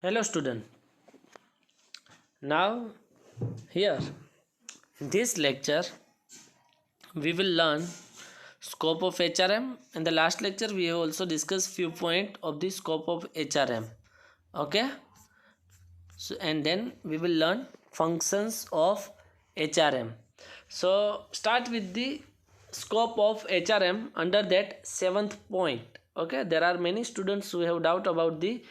Hello student. Now here in this lecture we will learn scope of HRM. In the last lecture we have also discussed few points of the scope of HRM. Okay? So and then we will learn functions of HRM. So start with the scope of HRM under that seventh point. Okay, there are many students who have doubt about the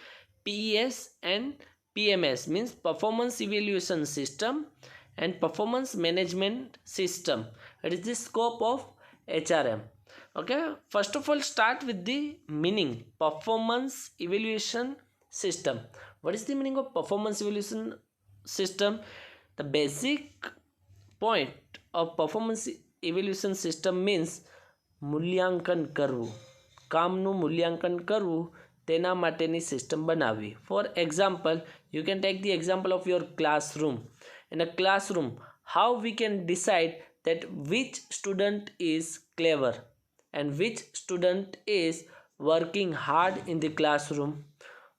PES and PMS, means performance evaluation system and performance management system. It is the scope of HRM. Okay, first of all start with the meaning performance evaluation system. What is the meaning of performance evaluation system? The basic point of performance evaluation system means મૂલ્યાંકન કરવું, કામનું મૂલ્યાંકન કરવું, તેના માટેની system બનાવવી. For example, you can take the example of your classroom. In a classroom, how we can decide that which student is clever and which student is working hard in the classroom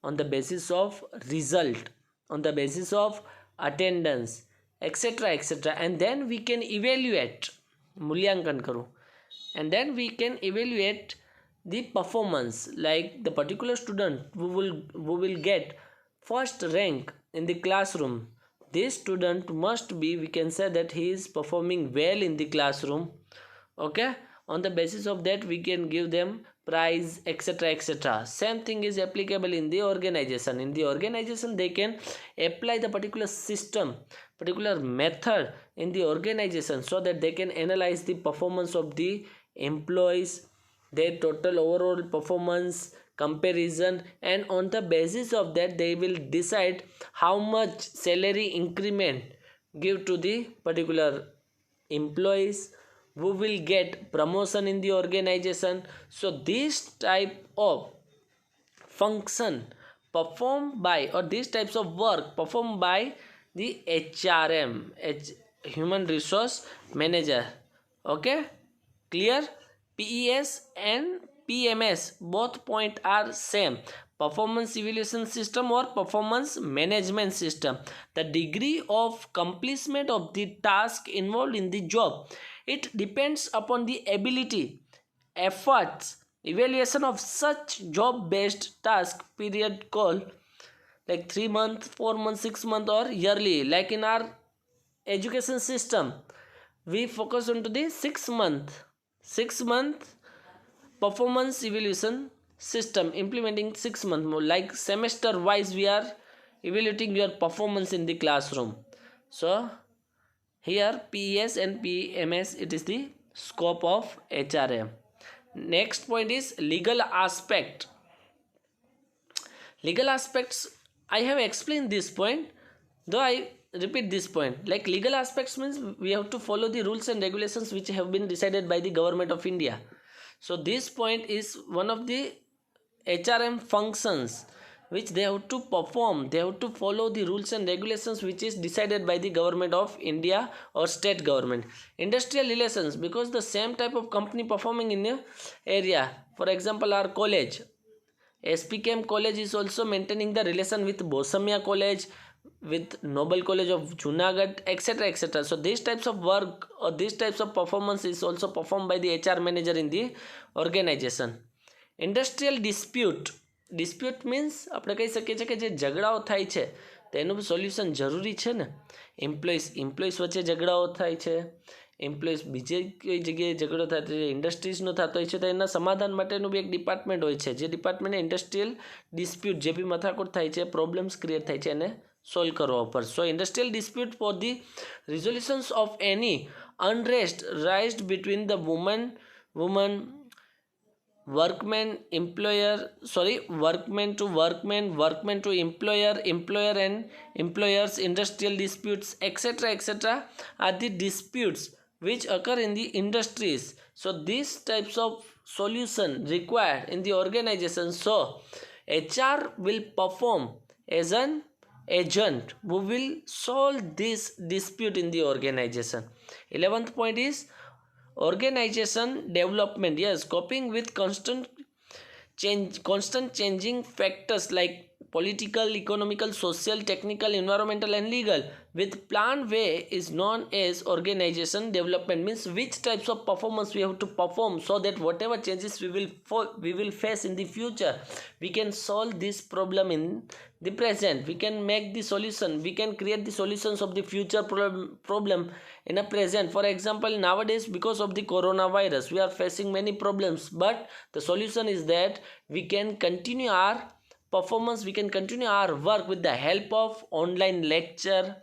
on the basis of result, on the basis of attendance, etc. And then we can evaluate, મૂલ્યાંકન કરવું, and then we can evaluate the performance, like the particular student who will get first rank in the classroom. This student must be, we can say that he is performing well in the classroom. Okay, on the basis of that we can give them prize, etc. Same thing is applicable in the organization. In the organization they can apply the particular system, particular method in the organization, so that they can analyze the performance of the employees, their total overall performance comparison, and on the basis of that they will decide how much salary increment give to the particular employees who will get promotion in the organization. So this type of function performed by, or these types of work performed by the HRM, human resource manager. Okay, clear? PES and PMS both point are same, performance evaluation system or performance management system. The degree of completion of the task involved in the job, it depends upon the ability, efforts, evaluation of such job based task period called like 3 months, 4 months, 6 months or yearly. Like in our education system we focus on to the 6 month performance evaluation system, implementing 6 months more, like semester wise we are evaluating your performance in the classroom. So here PES and PMS, it is the scope of HRM. Next point is legal aspect. Legal aspects, I have explained this point, though I repeat this point. Like legal aspects means we have to follow the rules and regulations which have been decided by the government of India. So this point is one of the HRM functions which they have to perform. They have to follow the rules and regulations which is decided by the government of India or state government. Industrial relations, because the same type of company performing in a area. For example, our college, SPKM college is also maintaining the relation with Bosamia college, with Noble College of Junagadh, etc. So these types of work or these types of performance is also performed by the HR manager in the organization. Industrial dispute means આપણે કહી શકીએ છીએ કે જે ઝઘડાઓ થાય છે તેનું solution જરૂરી છે ને. એમ્પ્લોઈઝ વચ્ચે ઝઘડાઓ થાય છે, એમ્પ્લોઈઝ બીજે કઈ જગ્યાએ ઝઘડો થાય છે, ઇન્ડસ્ટ્રીઝનો થતો હોય છે, તો એના સમાધાન માટેનું બી એક ડિપાર્ટમેન્ટ હોય છે, જે ડિપાર્ટમેન્ટને ઇન્ડસ્ટ્રીયલ ડિસ્પ્યુટ જે બી મથાકૂટ થાય છે, પ્રોબ્લેમ્સ ક્રિએટ થાય છે, એને સોલ્વ કરવા ઉપર. So industrial dispute for the resolutions of any unrest raised between the woman workman to employer and employers, industrial disputes, etc. are the disputes which occur in the industries. So these types of solution required in the organization. So HR will perform as an agent who will solve this dispute in the organization. 11th point is organization development. Yes, coping with constant changing factors like political, economical, social, technical, environmental and legal. With plan way is known as organization development, means which types of performance we have to perform so that whatever changes we will face in the future, we can solve this problem in the present. We can make the solution, we can create the solutions of the future problem in a present. For example, nowadays because of the coronavirus we are facing many problems, but the solution is that we can continue our performance, we can continue our work with the help of online lecture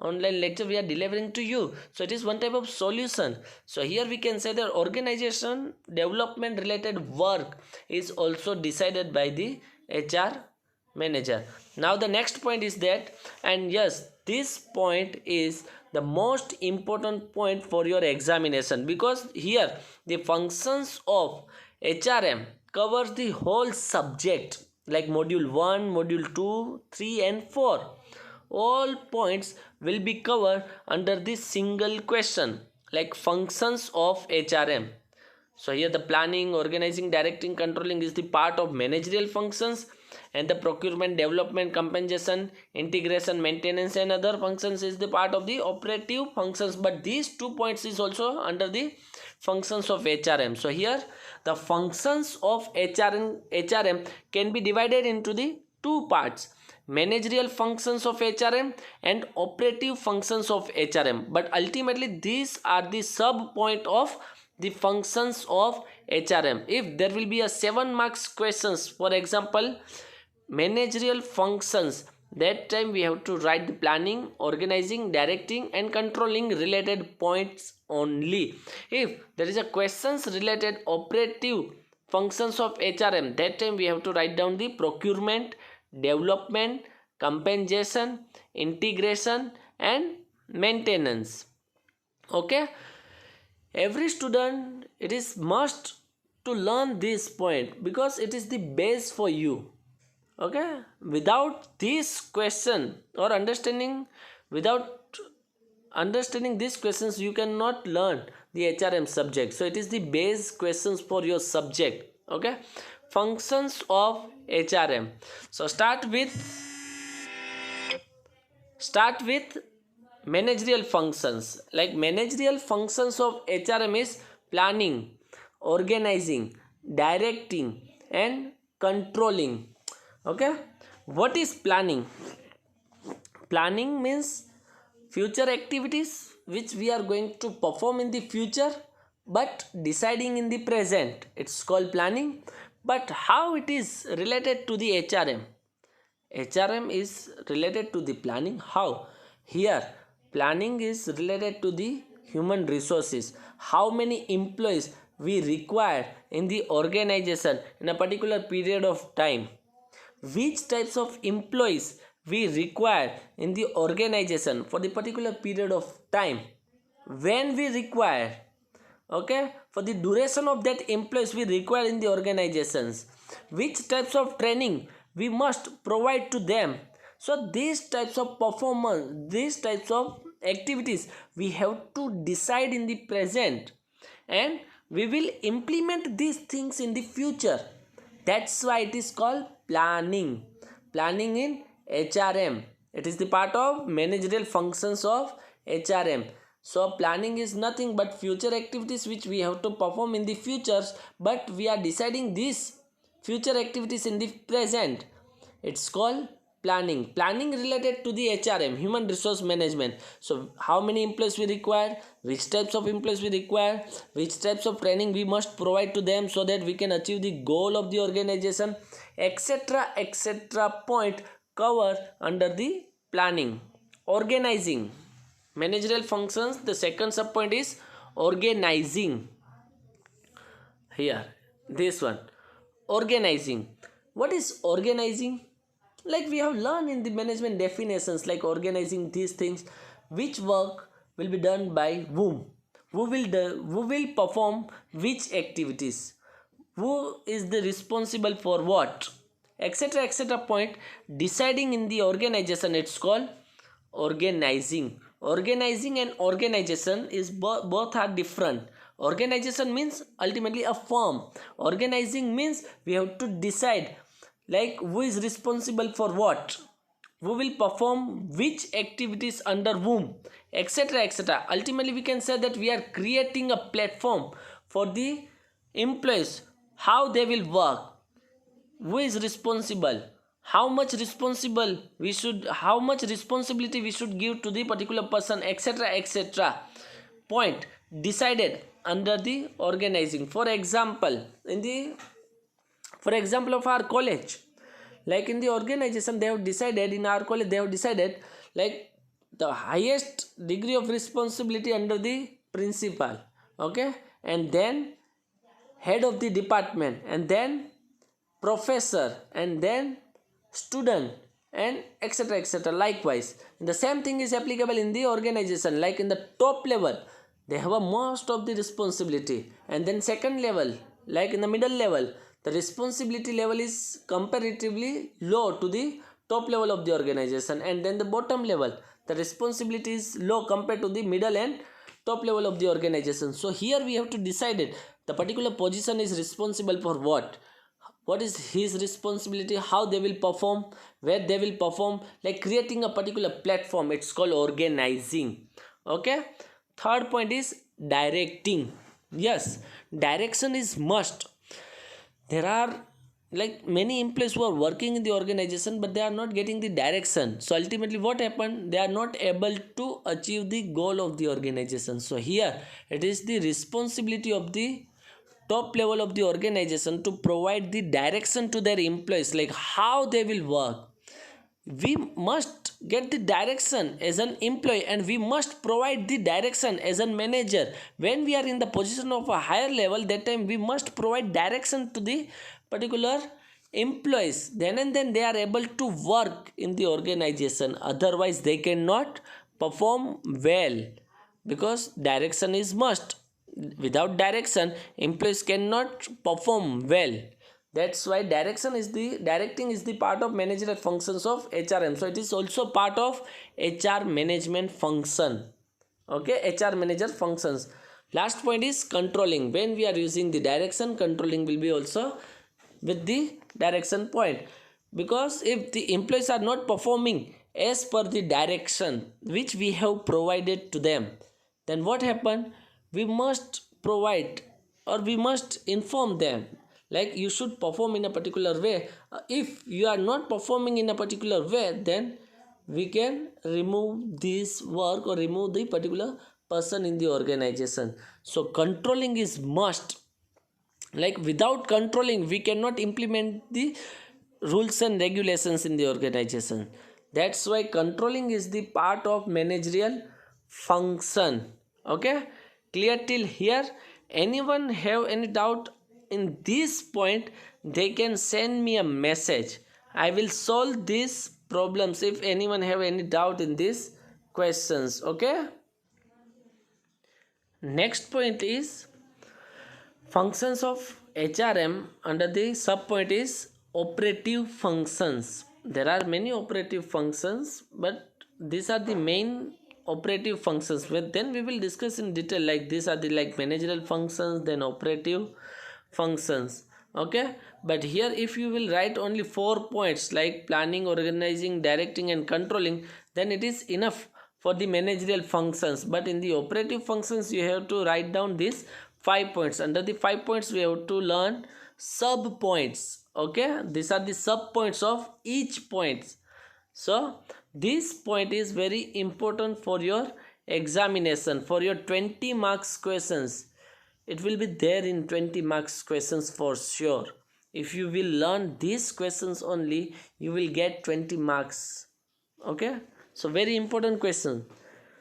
we are delivering to you. So it is one type of solution. So here we can say that organization development related work is also decided by the HR manager. Now the next point is that, and yes, this point is the most important point for your examination, because here the functions of HRM covers the whole subject, like module 1, module 2, 3 and 4. All points will be covered under this single question, like functions of HRM. So here the planning, organizing, directing, controlling is the part of managerial functions, and the procurement, development, compensation, integration, maintenance and other functions is the part of the operative functions. But these 2 points is also under the functions of HRM. So here the functions of HRM can be divided into the 2 parts: managerial functions of HRM and operative functions of HRM. But ultimately these are the sub point of the functions of HRM. If there will be a 7 marks questions, for example managerial functions, that time we have to write the planning, organizing, directing and controlling related points only. If there is a questions related operative functions of HRM, that time we have to write down the procurement, development, compensation, integration and maintenance. Okay, every student, it is must to learn this point because it is the base for you. Okay, without this question or without understanding these questions, you cannot learn the HRM subject. So it is the base questions for your subject. Okay, functions of HRM. So start with managerial functions. Like managerial functions of HRM is planning, organizing, directing and controlling. Okay, what is planning? Planning means future activities which we are going to perform in the future but deciding in the present, it's called planning. But how it is related to the HRM? HRM is related to the planning. How? Here planning is related to the human resources. How many employees we require in the organization in a particular period of time, which types of employees we require in the organization for the particular period of time, when we require, okay, for the duration of that employees we require in the organizations, which types of training we must provide to them. So these types of performance, these types of activities we have to decide in the present, and we will implement these things in the future. That's why it is called planning. Planning in HRM, it is the part of managerial functions of HRM. So planning is nothing but future activities which we have to perform in the futures, but we are deciding these future activities in the present. It's called planning. Planning related to the HRM, human resource management. So how many employees we require, which types of employees we require, which types of training we must provide to them so that we can achieve the goal of the organization, etc. point cover under the planning. Organizing, managerial functions, the second sub point is organizing. Here this one, organizing. What is organizing? Like we have learned in the management definitions, like organizing these things, which work will be done by whom, who will perform which activities, who is the responsible for what, etc point deciding in the organization. It's called organizing. Organizing and organization is both are different. Organization means ultimately a firm. Organizing means we have to decide like who is responsible for what, who will perform which activities under whom, etc, etc. Ultimately we can say that we are creating a platform for the employees, how they will work, who is responsible, how much responsibility we should give to the particular person, etc, etc. Point decided under the organizing. For example of our college, like in the organization they have decided, in our college they have decided, like the highest degree of responsibility under the principal, okay, and then head of the department, and then professor, and then student, and etc etc. Likewise the same thing is applicable in the organization, like in the top level they have a most of the responsibility, and then second level, like in the middle level, the responsibility level is comparatively low to the top level of the organization, and then the bottom level, the responsibility is low compared to the middle and top level of the organization. So here we have to decide it, the particular position is responsible for what is his responsibility, how they will perform, where they will perform, like creating a particular platform, it's called organizing. Okay, third point is directing. Yes, direction is must. There are like many employees who are working in the organization but they are not getting the direction, so ultimately what happened, they are not able to achieve the goal of the organization. So here it is the responsibility of the top level of the organization to provide the direction to their employees, like how they will work. We must get the direction as an employee, and we must provide the direction as a manager. When we are in the position of a higher level, that time we must provide direction to the particular employees, then and then they are able to work in the organization, otherwise they cannot perform well, because direction is must. Without direction employees cannot perform well. That's why directing is the part of managerial functions of HRM, so it is also part of HR management function. Okay, HR manager functions. Last point is controlling. When we are using the direction, controlling will be also with the direction point, because if the employees are not performing as per the direction which we have provided to them, then what happen, we must provide or we must inform them, like you should perform in a particular way. If you are not performing in a particular way, then we can remove this work or remove the particular person in the organization. So controlling is must, like without controlling we cannot implement the rules and regulations in the organization. That's why controlling is the part of managerial function. Okay, clear till here? Anyone have any doubt in this point, they can send me a message. I will solve these problems if anyone have any doubt in these questions. Okay, next point is functions of HRM. Under the sub point is operative functions. There are many operative functions, but these are the main operative functions. But then we will discuss in detail, like these are the like managerial functions, then operative functions. Okay, but here if you will write only 4 points like planning, organizing, directing and controlling, then it is enough for the managerial functions. But in the operative functions you have to write down these 5 points. Under the 5 points we have to learn sub points. Okay, these are the sub points of each point. So this point is very important for your examination, for your 20 marks questions. It will be there in 20 marks questions for sure. If you will learn these questions only, you will get 20 marks. Okay, so very important question.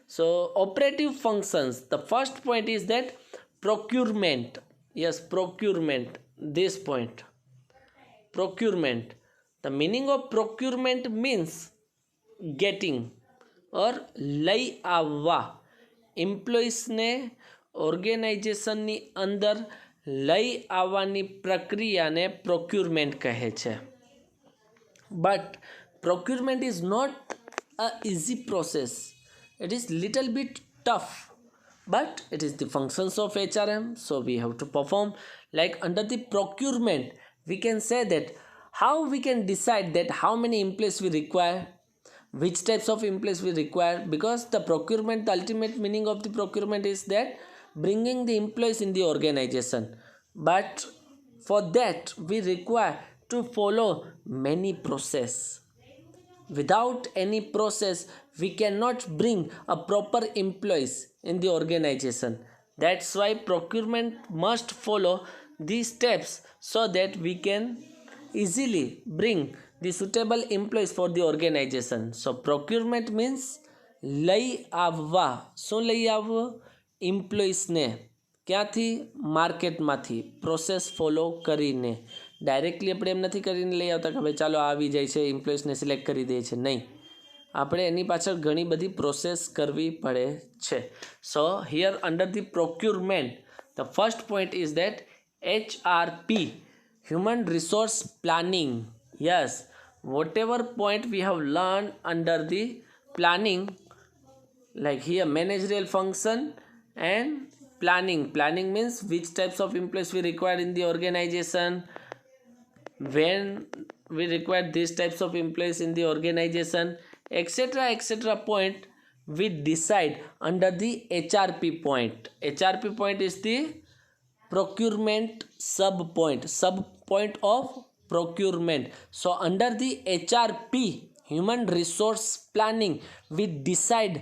So operative functions, the first point is that procurement. Yes, procurement. This point, procurement. The meaning of procurement means getting or લઈ આવવા. એમ્પ્લોઈસને ઓર્ગેનાઇઝેશનની અંદર લઈ આવવાની પ્રક્રિયાને procurement કહે છે. But procurement is not a easy process. It is little bit tough, but it is the functions of HRM, so we have to perform. Like under the procurement we can say that how we can decide that how many employees we require, which types of employees we require, because the procurement, the ultimate meaning of the procurement is that bringing the employees in the organization. But for that we require to follow many process. Without any process we cannot bring a proper employees in the organization. That's why procurement must follow these steps so that we can easily bring the suitable employees for the organization. So procurement means લઈ આવવા. શું લઈ આવવું? એમ્પ્લોઈસને ક્યાંથી? માર્કેટમાંથી process follow કરીને. Directly આપણે એમ નથી કરીને લઈ આવતા કે ભાઈ ચાલો આવી જાય છે, એમ્પ્લોઈસને સિલેક્ટ કરી દે છે. નહીં, આપણે એની પાછળ ઘણી બધી પ્રોસેસ કરવી પડે છે. So here under the procurement the first point is that HRP, human resource planning. Yes, whatever point we have learned under the planning, like here managerial function and planning. Planning means which types of employees we require in the organization, when we require these types of employees in the organization, etc. etc. point we decide under the HRP point. HRP point is the procurement sub point of procurement. So under the HRP, human resource planning, we decide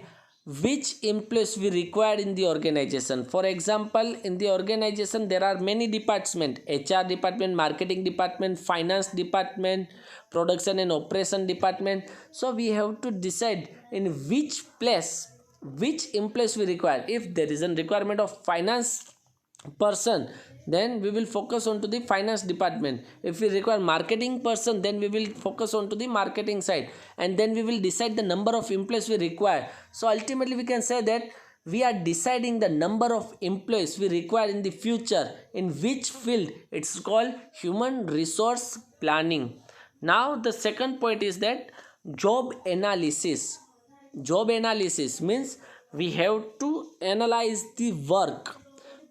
which employees we require in the organization. For example, in the organization there are many departments: HR department, marketing department, finance department, production and operation department. So we have to decide in which place which employees we require. If there is a requirement of finance person, then we will focus on to the finance department. If we require marketing person, then we will focus on to the marketing side, and then we will decide the number of employees we require. So ultimately we can say that we are deciding the number of employees we require in the future in which field. It's called human resource planning. Now the second point is that job analysis. Job analysis means we have to analyze the work.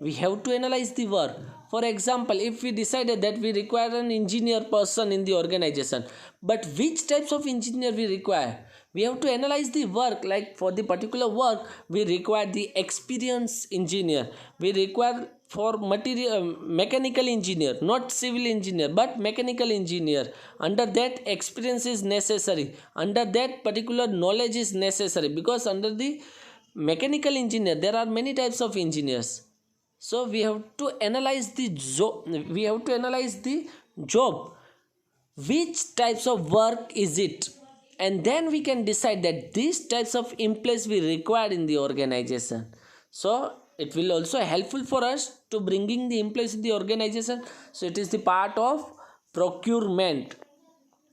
We have to analyze the work. For example, if we decided that we require an engineer person in the organization, but which types of engineer we require, we have to analyze the work. Like for the particular work we require the experienced engineer, we require for mechanical engineer, not civil engineer but mechanical engineer. Under that experience is necessary, under that particular knowledge is necessary, because under the mechanical engineer there are many types of engineers. So we have to analyze the job, which types of work is it, and then we can decide that these types of employees we require in the organization. So it will also helpful for us to bringing the employees in the organization. So it is the part of procurement.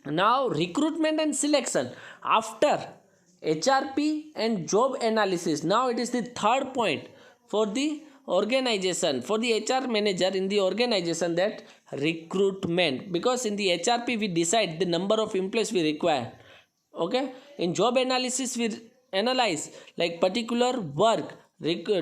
Now recruitment and selection. After HRP and job analysis, now it is the third point for the organization, for the HR manager in the organization, that recruitment. Because in the HRP we decide the number of employees we require. Okay, in job analysis we analyze like particular work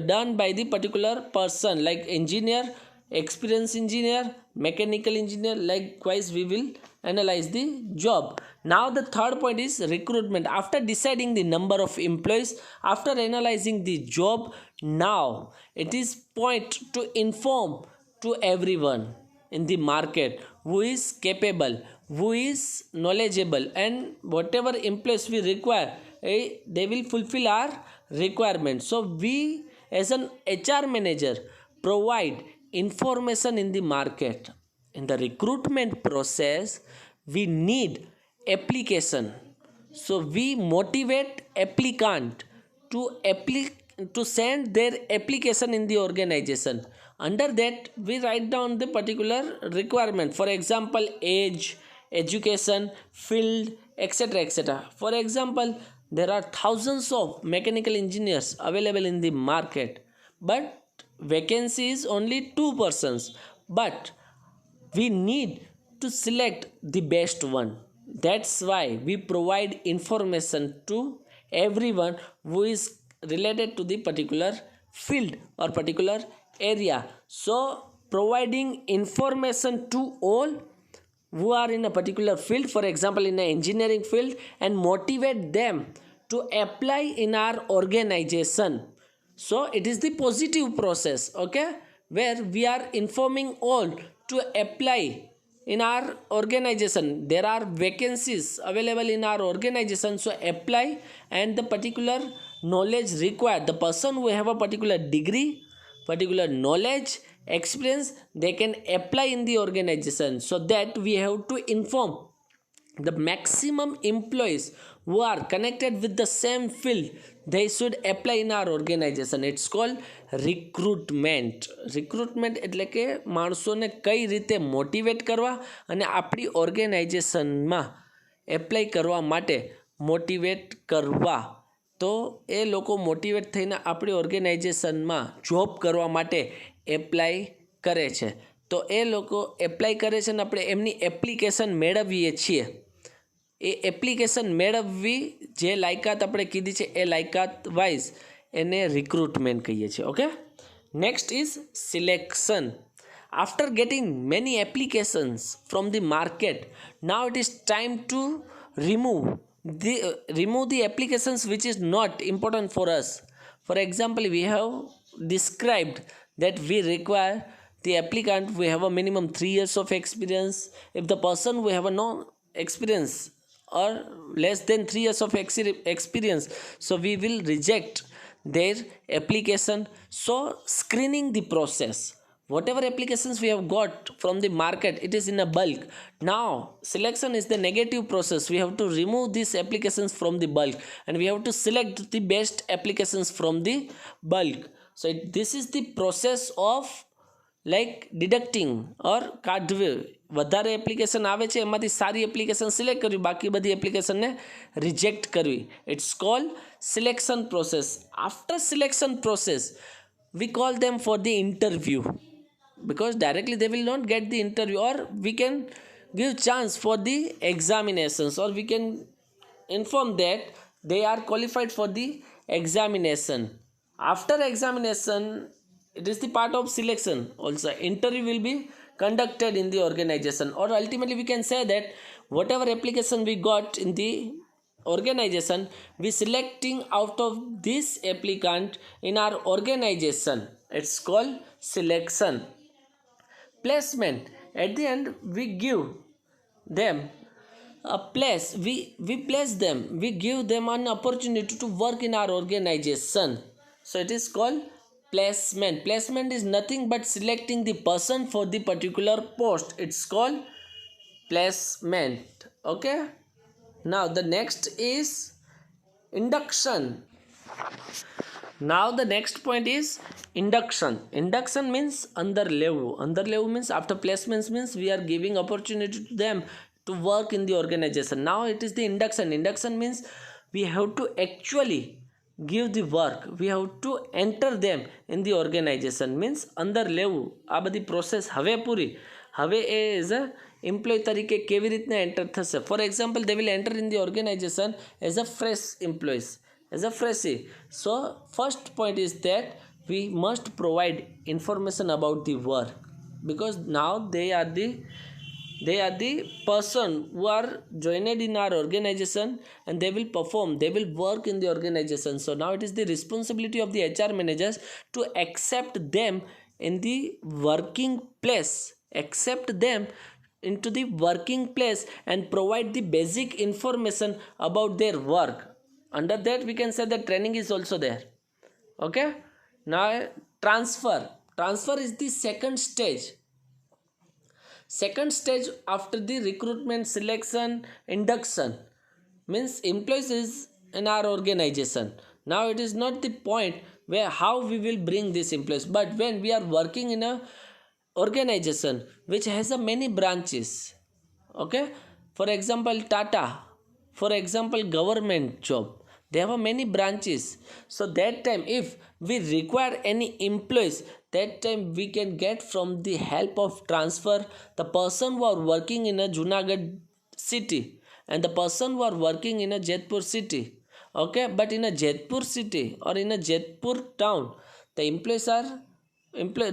done by the particular person, like engineer, experienced engineer, mechanical engineer. Likewise we will analyze the job. Now the third point is recruitment. After deciding the number of employees, after analyzing the job, now it is point to inform to everyone in the market who is capable, who is knowledgeable, and whatever employees we require, they will fulfill our requirement. So we as an HR manager provide information in the market. In the recruitment process we need application, so we motivate applicant to send their application in the organization. Under that we write down the particular requirement, for example age, education, field, etc. etc. For example, there are thousands of mechanical engineers available in the market, but vacancy is only 2 persons, but we need to select the best one. That's why we provide information to everyone who is related to the particular field or particular area. So providing information to all who are in a particular field, for example in an engineering field, and motivate them to apply in our organization. So it is the positive process, okay, where we are informing all to apply in our organization. There are vacancies available in our organization, so apply, and the particular knowledge required, the person who have a particular degree, particular knowledge, experience, they can apply in the organization. So that we have to inform the maximum employees who are connected with the same field, they should apply in our organization. It's called recruitment એટલે કે માણસોને કઈ રીતે motivate કરવા અને આપણી ઓર્ગેનાઇઝેશનમાં apply કરવા માટે મોટિવેટ કરવા. તો એ લોકો મોટિવેટ થઈને આપણી ઓર્ગેનાઇઝેશનમાં જોબ કરવા માટે એપ્લાય કરે છે. તો એ લોકો એપ્લાય કરે છે ને આપણે એમની એપ્લિકેશન મેળવીએ છીએ. એ એપ્લિકેશન મેળવવી જે લાયકાત આપણે કીધી છે એ લાયકાત વાઇઝ એને રિક્રુટમેન્ટ કહીએ છીએ. Okay, next is selection. After getting many applications from the market, now it is time to remove the applications which is not important for us. For example, we have described that we require the applicant we have a minimum 3 years of experience. If the person we have a no experience or less than 3 years of experience, so we will reject their application. So screening the process, whatever applications we have got from the market, it is in a bulk. Now selection is the negative process. We have to remove these applications from the bulk and we have to select the best applications from the bulk. So this is the process of like deducting or કાઢવી. વધારે application આવે છે એમાંથી સારી application select કરવી, બાકી બધી એપ્લિકેશનને રિજેક્ટ કરવી. It's called selection process. After selection process we call them for the interview, because directly they will not get the interview, or we can give chance for the examinations, or we can inform that they are qualified for the examination. After examination, it is the part of selection also. Interview will be conducted in the organization, or ultimately we can say that whatever application we got in the organization, we selecting out of this applicant in our organization. It's called selection. Placement, at the end we give them a place, we place them, we give them an opportunity to work in our organization. So it is called placement. Placement is nothing but selecting the person for the particular post. It's called placement. Okay, now the next is induction. Now the next point is induction. Induction means under level means after placements means we are giving opportunity to them to work in the organization. Now it is the induction means we have to actually give the work, we have to enter them in the organization. Means under લેવું. આ બધી process હવે પૂરી. હવે એ as a employ તરીકે કેવી રીતના enter થશે? For example they will enter in the organization as a fresh employees, as a freshie. So first point is that we must provide information about the work, because now they are the person who are joined in our organization and they will perform, they will work in the organization. So now it is the responsibility of the HR managers to accept them in the working place, accept them into the working place and provide the basic information about their work. Under that we can say that training is also there. Okay, now transfer is the second stage after the recruitment, selection, induction. Means employees is in our organization. Now it is not the point where how we will bring these employees, but when we are working in a organization which has a many branches. Okay, for example Tata, for example government job, they have a many branches. So that time if we require any employees, that time we can get from the help of transfer the person who are working in a Junagadh city and the person who are working in a Jodhpur city. Okay, but in a Jodhpur city or in a Jodhpur town, the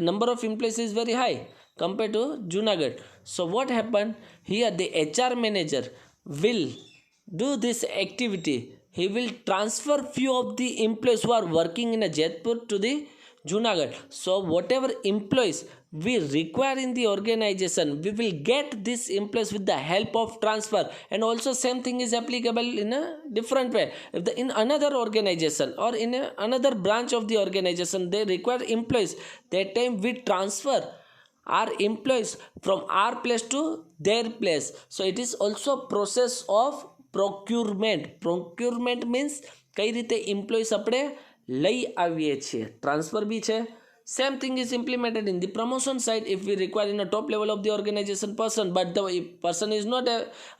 number of employees is very high. compared to Junagadh. So what happened here? The HR manager will do this activity. He will transfer few of the employees who are working in a Jaipur to the Junagadh. So whatever employees we require in the organization, we will get these employees with the help of transfer. And also same thing is applicable in a different way. If in another organization or in another branch of the organization they require employees, that time we transfer our employees from our place to their place. So it is also process of procurement means કઈ રીતે employees આપણે લઈ આવીએ છીએ, transfer બી છે. Same thing is implemented in the promotion side. If we require in a top level of the organization person, but the person is not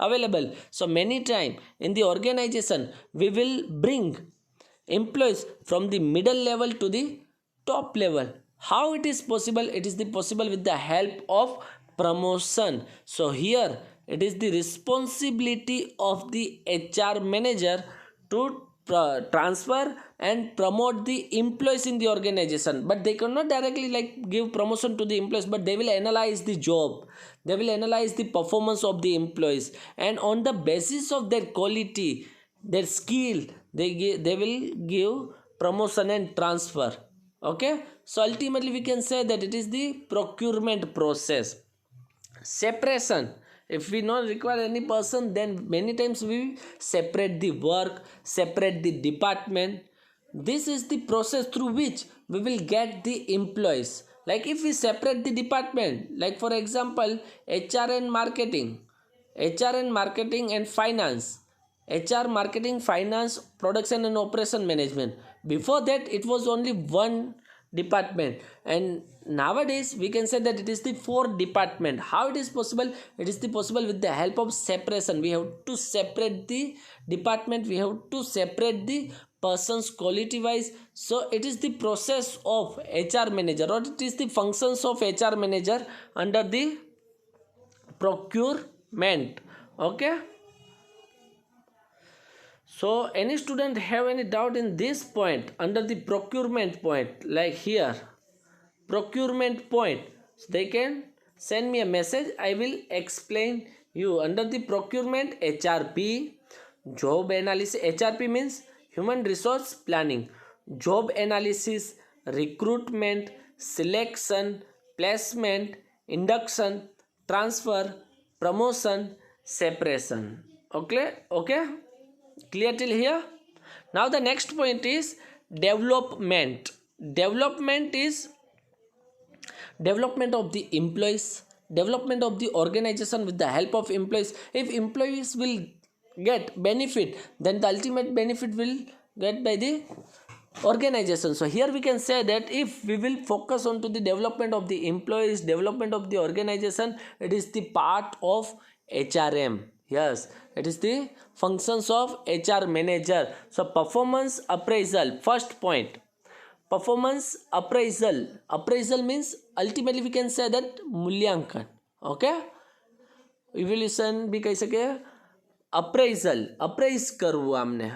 available, so many time in the organization we will bring employees from the middle level to the top level. How it is possible? It is possible with the help of promotion. So here it is the responsibility of the HR manager to transfer and promote the employees in the organization, but they cannot directly like give promotion to the employees, but they will analyze the job, they will analyze the performance of the employees, and on the basis of their quality, their skill, they will give promotion and transfer. Okay, so ultimately we can say that it is the procurement process. Separation, if we not require any person, then many times we separate the work, separate the department. This is the process through which we will get the employees. Like if we separate the department, like for example HR and marketing, and finance, HR, marketing, finance, production and operation management. Before that it was only one department, and nowadays we can say that it is the 4 department. How it is possible? It is possible with the help of separation. We have to separate the department, we have to separate the persons quality wise. So it is the process of HR manager, or it is the functions of HR manager under the procurement. Okay, so any student have any doubt in this point under the procurement point? Like here procurement point, so they can send me a message, I will explain you. Under the procurement, HRP, job analysis. HRP means human resource planning, job analysis, recruitment, selection, placement, induction, transfer, promotion, separation. Okay, clear till here? Now the next point is development. Development is development of the employees, development of the organization with the help of employees. If employees will get benefit, then the ultimate benefit will get by the organization. So here we can say that if we will focus on to the development of the employees, development of the organization, it is the part of HRM. Yes, it is the functions of HR manager. So performance appraisal, first point, performance appraisal. Appraisal means ultimately we can say that मूल्यांकन. Okay, evaluation भी कह सके. appraisal, appraise करવું आमने.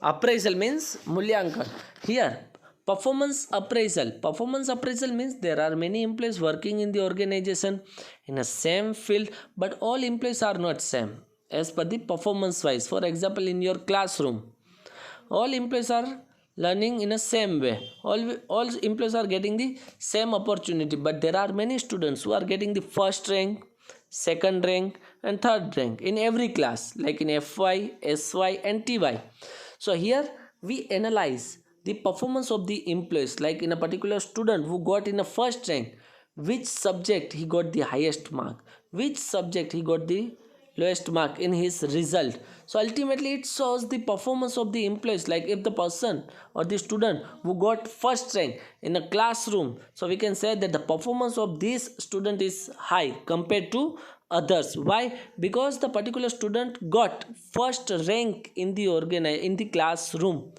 appraisal means मूल्यांकन. Here performance appraisal. Performance appraisal means there are many employees working in the organization in a same field, but all employees are not same as per the performance wise. For example, in your classroom, all employees are learning in a same way, all employees are getting the same opportunity, but there are many students who are getting the first rank, second rank and third rank in every class, like in FY, SY and TY. So here we analyze the performance of the employees, like in a particular student who got in a first rank, which subject he got the highest mark, which subject he got the lowest mark in his result. So ultimately it shows the performance of the employees. Like if the person or the student who got first rank in a classroom, so we can say that the performance of this student is high compared to others. Why? Because the particular student got first rank in the classroom.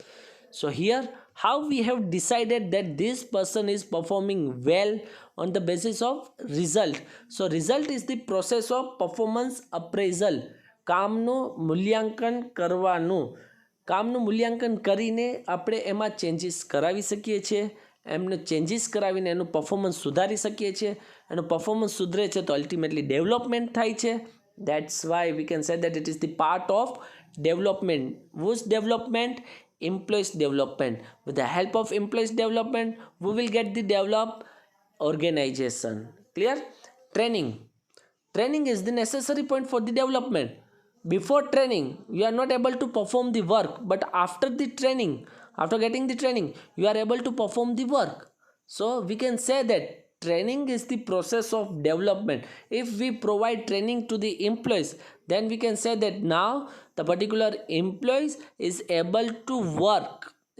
So here how we have decided that this person is performing well? On the basis of result. So result is the process of performance appraisal. કામનું મૂલ્યાંકન કરવાનું, કામનું મૂલ્યાંકન કરીને આપણે એમાં changes કરાવી શકીએ છીએ. એમને ચેન્જીસ કરાવીને એનું પરફોર્મન્સ સુધારી શકીએ છીએ. એનું પરફોર્મન્સ સુધરે છે તો અલ્ટિમેટલી ડેવલપમેન્ટ થાય છે. That's why we can say that it is the part of development. Whose development? Employees development. With the help of employees development, we will get the developed organization. Clear? Training. Training is the necessary point for the development. Before training, you are not able to perform the work, but after the training, after getting the training, you are able to perform the work. So we can say that training is the process of development. If we provide training to the employees, then we can say that now the particular employees is able to work.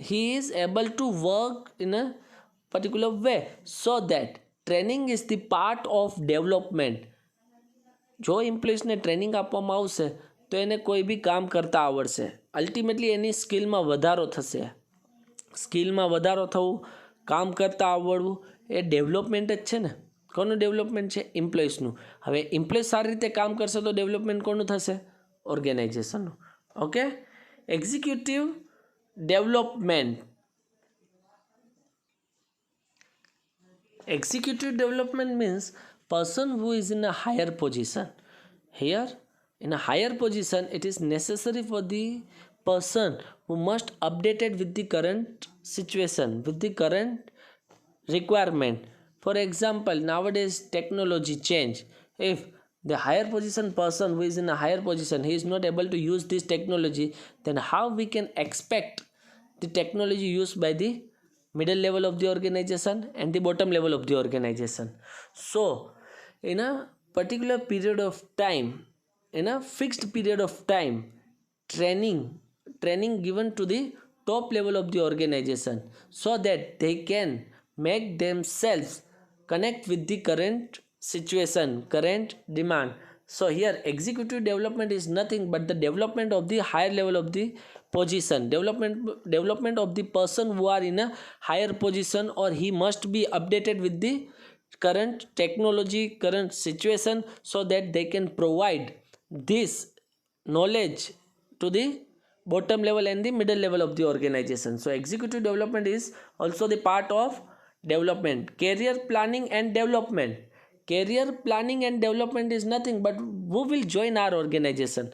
He is able to work in a particular way. So that training is the part of development. જો એમ્પ્લોયીસને training આપવામાં આવશે તો એને કોઈ બી કામ કરતા આવડશે. Ultimately એની સ્કિલમાં વધારો થશે. સ્કિલમાં વધારો થવું, કામ કરતા આવડવું એ ડેવલપમેન્ટ જ છે ને. કોનું ડેવલપમેન્ટ છે? એમ્પ્લોયીસનું. હવે એમ્પ્લોયીસ સારી રીતે કામ કરશે તો ડેવલપમેન્ટ કોનું થશે? ઓર્ગેનાઇઝેશનનું. Okay. Executive development. Executive development means person who is in a higher position. Here, in a higher position, it is necessary for the person who must updated with the current situation, with the current requirement. For example, nowadays technology change. If the higher position person who is in a higher position, he is not able to use this technology, then how we can expect the technology used by the middle level of the organization and the bottom level of the organization. So in a particular period of time, in a fixed period of time, training given to the top level of the organization so that they can make themselves connect with the current situation, current demand. So here executive development is nothing but the development of the higher level of the position, development of the person who are in a higher position, or he must be updated with the current technology, current situation, so that they can provide this knowledge to the bottom level and the middle level of the organization. So executive development is also the part of development. Career planning and development. Career planning and development is nothing but who will join our organization?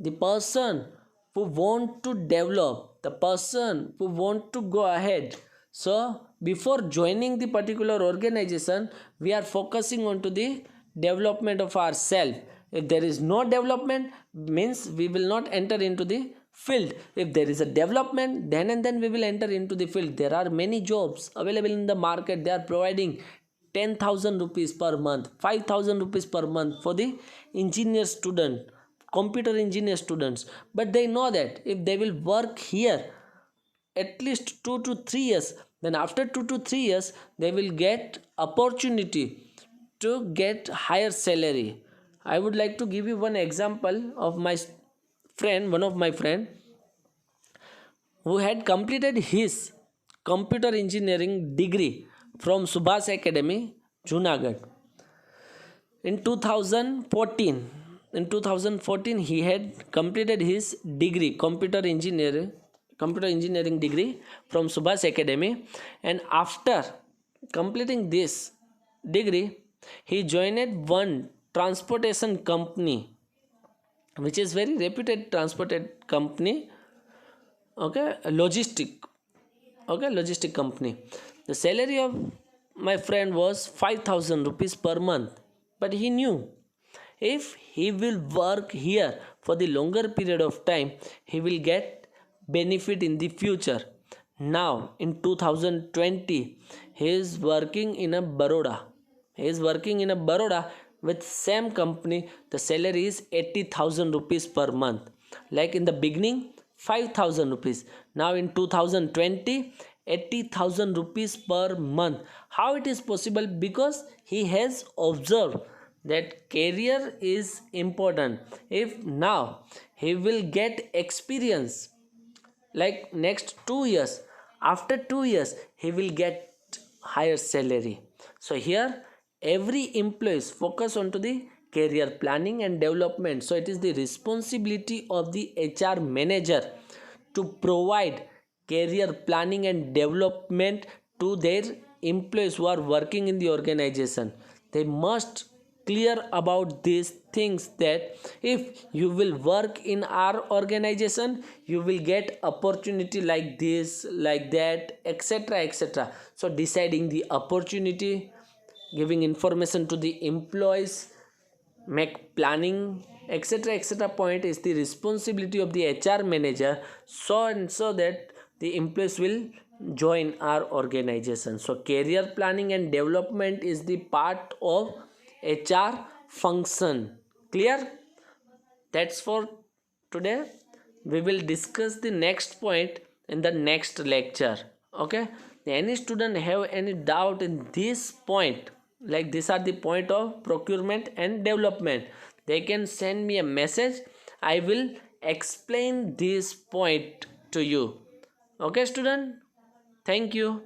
The person who want to develop, the person who want to go ahead. So before joining the particular organization, we are focusing on to the development of ourselves. If there is no development, means we will not enter into the field. If there is a development, then and then we will enter into the field. There are many jobs available in the market. They are providing 10,000 rupees per month, 5,000 rupees per month for the engineer student, computer engineer students. But they know that if they will work here at least 2 to 3 years, then after 2 to 3 years they will get opportunity to get higher salary. I would like to give you one example of my friend, one of my friend who had completed his computer engineering degree from Subhas Academy, Junagadh. In 2014 he had completed his degree, computer engineering degree from Subhas Academy, and after completing this degree he joined one transportation company, which is very reputed transported company. Okay, logistic company. The salary of my friend was 5,000 rupees per month, but he knew if he will work here for the longer period of time, he will get benefit in the future. Now in 2020 he is working in a Baroda. With same company. The salary is 80,000 rupees per month. Like in the beginning 5,000 rupees. Now in 2020 80,000 rupees per month. How it is possible? Because he has observed that career is important. If now he will get experience, like next 2 years, after 2 years he will get higher salary. So here every employee focus on to the career planning and development. So it is the responsibility of the HR manager to provide career planning and development to their employees who are working in the organization. They must clear about these things, that if you will work in our organization, you will get opportunity like this, like that, etc., etc. So deciding the opportunity, giving information to the employees, make planning, etc., etc. point is the responsibility of the HR manager, so and so that the employees will join our organization. So career planning and development is the part of HR function. Clear? That's for today. We will discuss the next point in the next lecture. Okay, any student have any doubt in this point, like these are the point of procurement and development, they can send me a message. I will explain this point to you. Okay student, thank you.